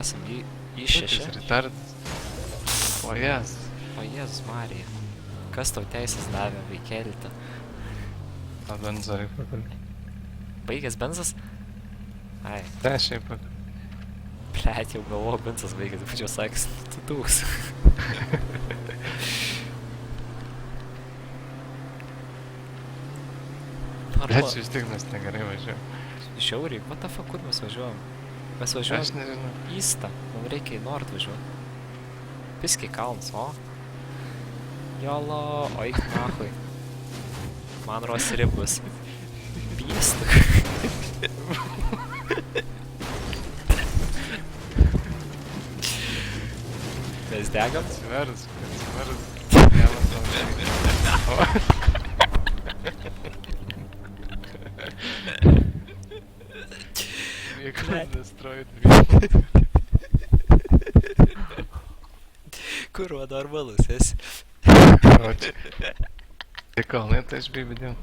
Esam į Šis šeši. retardas. O jas. O Jėzus Marija. Kas tau teisės davė, vaikeli tą? A benzo reik pakalbėti. Baigęs benzas? Ai, Ne, šiaip pakalbėti. plėt, jau galvoju, benzas baigęs, būčiau sakęs, tu dūks. Bet čia vis tik mes negerai važiuojam. Žiauriai, what the fuck, kur mes važiuojam? Mes Aš važiuojam nežinau. Įsta, mums reikia į Nord važiuoti. Piskiai kalnas, o? Jolo, oik nahui. Man ros ribus. Pystuk. Mes degam? Atsiverus. Vienas tau žiūrėk. Vehicle destroyed. Kurva normalus esi. O čia. Tai kalnai tai aš bibidėjau.